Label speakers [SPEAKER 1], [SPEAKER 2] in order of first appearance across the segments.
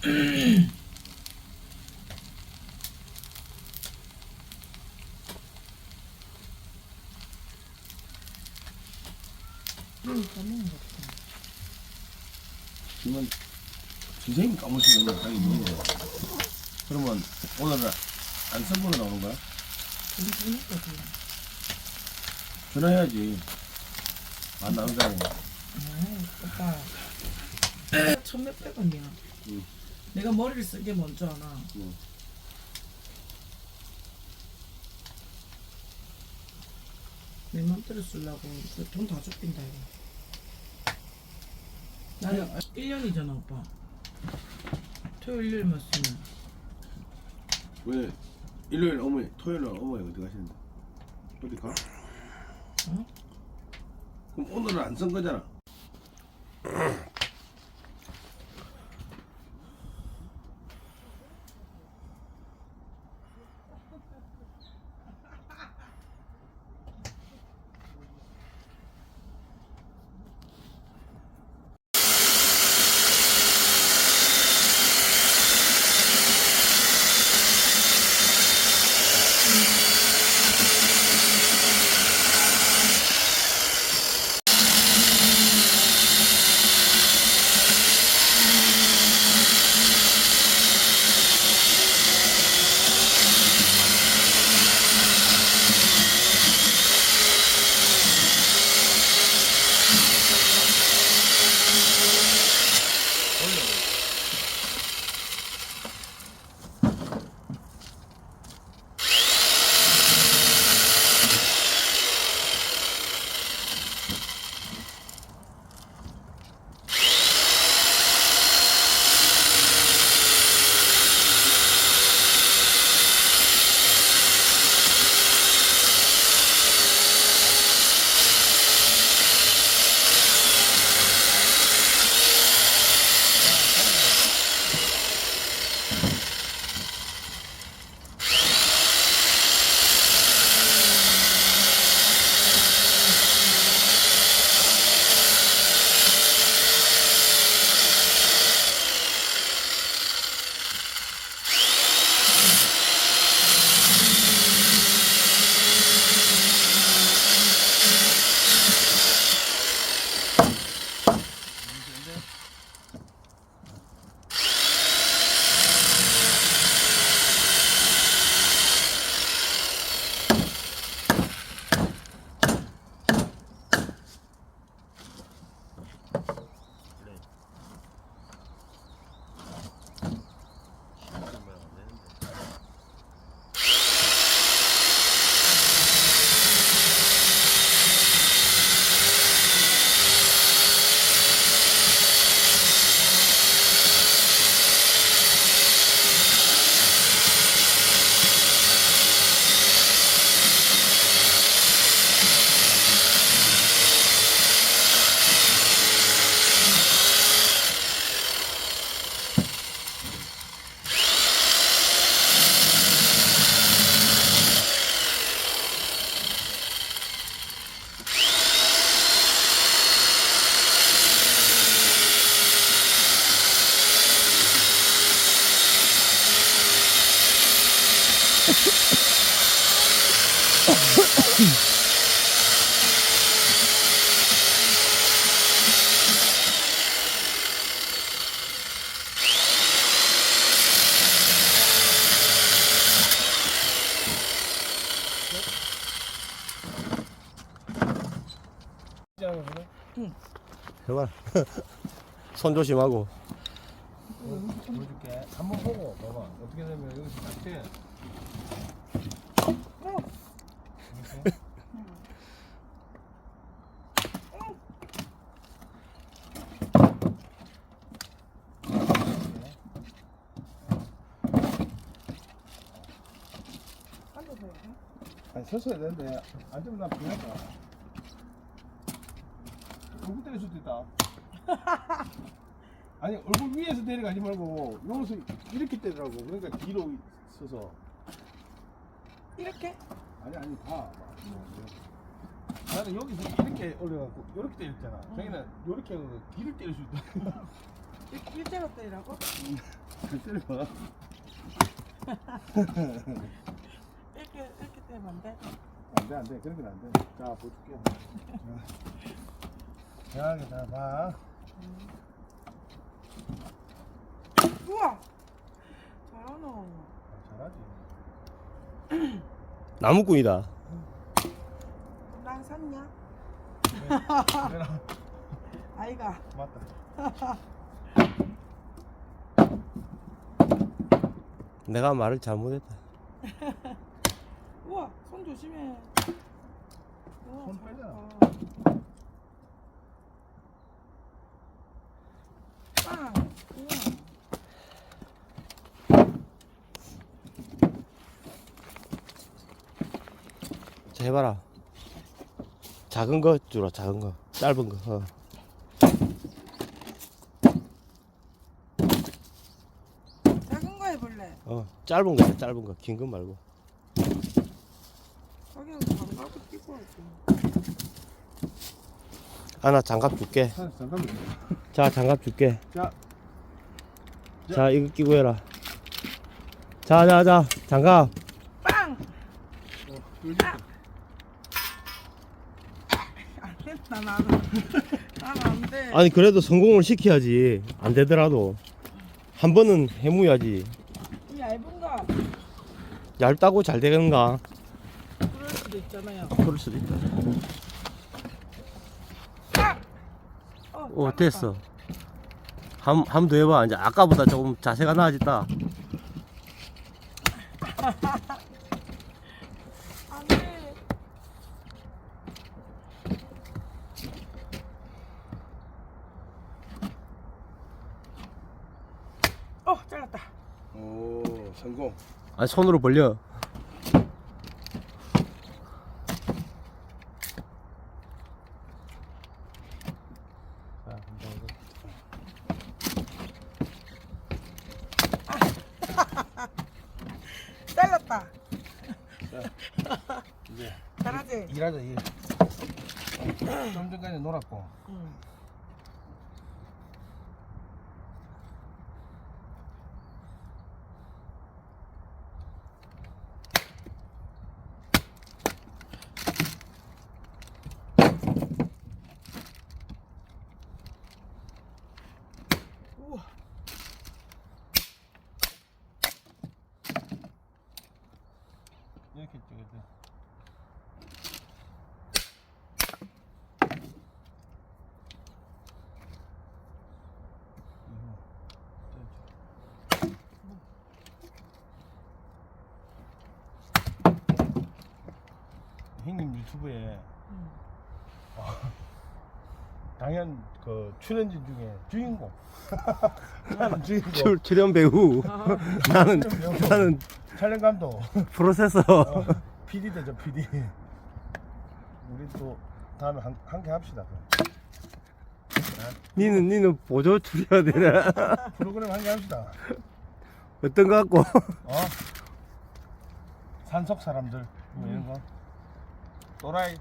[SPEAKER 1] 까먹는 거 같아.
[SPEAKER 2] 이건 선생님이 까먹으신 거는 자기 먹는 거. 그러면 오늘은 안 선거로 나오는 거야?
[SPEAKER 1] 우리 보니까 그래.
[SPEAKER 2] 전화해야지. 안 나온다고.
[SPEAKER 1] 오빠. 1,000몇백 원이야.
[SPEAKER 2] 응.
[SPEAKER 1] 내가 머리를 쓴 게 뭔지 아나?
[SPEAKER 2] 응.
[SPEAKER 1] 내 맘대로 쓰려고 돈 다 쫓긴다 이거. 나는 1년이잖아 오빠. 토요일 일요일만 쓰면.
[SPEAKER 2] 왜 일요일 어머니, 토요일 어머니 어디 가시는데? 어디 가?
[SPEAKER 1] 어?
[SPEAKER 2] 그럼 오늘은 안 쓴 거잖아.
[SPEAKER 1] 응.
[SPEAKER 3] 해봐. 손 조심하고.
[SPEAKER 2] 보여줄게. 한번 보고 봐봐. 어떻게 되면 여기서 딱 돼. 아니 서서야 되는데 앉으면 난 피하다. 얼굴 때릴 수도 있다. 아니 얼굴 위에서 때려가지 말고 여기서 이렇게 때리라고. 그러니까 뒤로 서서.
[SPEAKER 1] 이렇게?
[SPEAKER 2] 아니 봐. 나는 여기서 이렇게 올려갖고 이렇게 때렸잖아. 자기는 이렇게 하고 뒤를 때릴 수 있다.
[SPEAKER 1] 일자로 때리라고?
[SPEAKER 2] 글쎄 봐.
[SPEAKER 1] 이렇게 때리면 안 돼?
[SPEAKER 2] 안돼 그런 건 안돼. 자 보여줄게. 편하게 자 봐.
[SPEAKER 1] 우와! 잘하노.
[SPEAKER 2] 잘하지.
[SPEAKER 3] 나무꾼이다.
[SPEAKER 1] 난 샀냐?
[SPEAKER 2] 그래라.
[SPEAKER 1] 아이가.
[SPEAKER 2] 맞다.
[SPEAKER 3] 내가 말을 잘못했다.
[SPEAKER 1] 우와, 손 조심해. 우와,
[SPEAKER 2] 손
[SPEAKER 1] 잘
[SPEAKER 2] 빼잖아.
[SPEAKER 1] 봐. 빵! 우와.
[SPEAKER 3] 자, 해봐라. 작은 거 주라, 작은 거. 짧은 거.
[SPEAKER 1] 작은 거 해볼래?
[SPEAKER 3] 짧은 거야, 짧은 거. 긴 거 말고.
[SPEAKER 1] 자기는 장갑을 끼고 하지.
[SPEAKER 3] 아, 나 장갑 줄게.
[SPEAKER 2] 잠깐만.
[SPEAKER 3] 자, 장갑 줄게.
[SPEAKER 2] 자.
[SPEAKER 3] 자, 이거 끼고 해라. 자, 장갑.
[SPEAKER 1] 빵!
[SPEAKER 2] 뚫렸다.
[SPEAKER 1] 안 됐다, 나는. 나는 안 돼.
[SPEAKER 3] 아니, 그래도 성공을 시켜야지. 안 되더라도. 한 번은 해무야지.
[SPEAKER 1] 이 얇은 거.
[SPEAKER 3] 얇다고 잘 되는가?
[SPEAKER 1] 그럴 수도 있잖아요.
[SPEAKER 3] 그럴 수도 있다.
[SPEAKER 1] 어,
[SPEAKER 3] 됐어. 한 번 더 해봐. 이제 아까보다 조금 자세가 나아졌다.
[SPEAKER 1] 안 돼. 잘랐다.
[SPEAKER 2] 오 성공.
[SPEAKER 3] 아니, 손으로 벌려.
[SPEAKER 2] 자 이제
[SPEAKER 1] 잘랐다.
[SPEAKER 2] 이제
[SPEAKER 1] 잘하지?
[SPEAKER 2] 일하자 일. 좀 전까지 놀았고.
[SPEAKER 1] 응. 우와.
[SPEAKER 2] 이렇게 찍어야 돼. 형님 유튜브에
[SPEAKER 1] 응.
[SPEAKER 2] 당연 그 출연진 중에 주인공. 나는 주인공.
[SPEAKER 3] 출연 배우. 나는 나는
[SPEAKER 2] 촬영 감독.
[SPEAKER 3] 프로세서.
[SPEAKER 2] PD도 저 PD. 우리 또 다음에 함께 합시다.
[SPEAKER 3] 니는 보조 출연해야 되나?
[SPEAKER 2] 프로그램 함께 합시다.
[SPEAKER 3] 어떤 거 갖고?
[SPEAKER 2] 산속 사람들 뭐 이런 거. 또라이.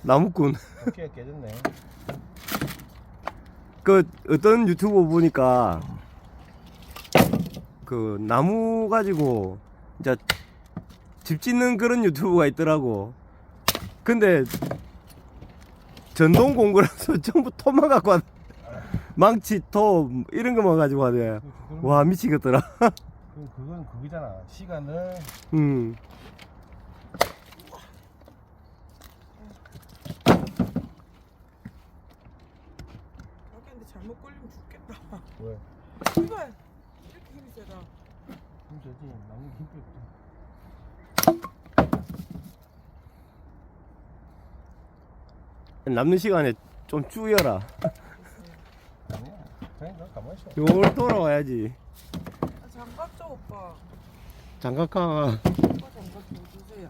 [SPEAKER 3] 나무꾼.
[SPEAKER 2] 오케이 깨졌네.
[SPEAKER 3] 그 어떤 유튜브 보니까 그 나무 가지고 이제 집 짓는 그런 유튜브가 있더라고. 근데 전동 공구라서 전부 토만 갖고 왔. 망치, 토 이런 거만 가지고 하네. 와, 미치겠더라.
[SPEAKER 2] 그건 그거잖아. 시간을
[SPEAKER 1] 근데 잘못 걸리면 죽겠다.
[SPEAKER 2] 왜?
[SPEAKER 1] 이발 이렇게 힘이 세다.
[SPEAKER 2] 힘들지. 나무 힘 빼고.
[SPEAKER 3] 남는 시간에 좀 줄여라.
[SPEAKER 2] 아니야. 그냥 가만히 있어.
[SPEAKER 3] 요걸 돌아와야지.
[SPEAKER 1] 장갑 줘 오빠.
[SPEAKER 3] 장갑가.
[SPEAKER 1] 오빠 장갑 좀 주세요.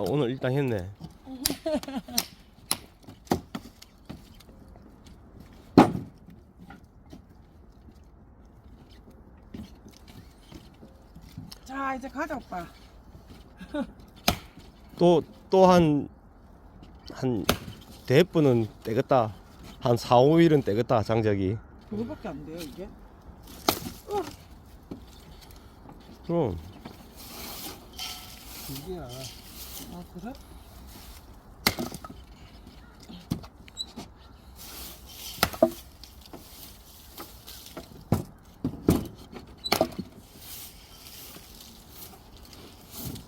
[SPEAKER 3] 오늘 일단 했네.
[SPEAKER 1] 자, 이제 가자, 오빠.
[SPEAKER 3] 또 한 대분은 떼겠다. 한 4, 5일은 떼겠다, 장작이.
[SPEAKER 1] 그거밖에 안 돼요, 이게?
[SPEAKER 3] 그럼.
[SPEAKER 2] 이게야.
[SPEAKER 1] 아, 그래?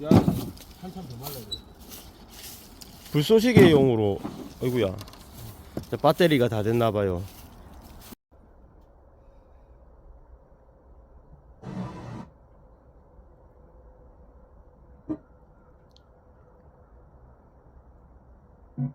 [SPEAKER 2] 야, 한참 더 말라야 돼.
[SPEAKER 3] 불쏘시개용으로, 어이구야. 배터리가 다 됐나봐요.
[SPEAKER 4] 응.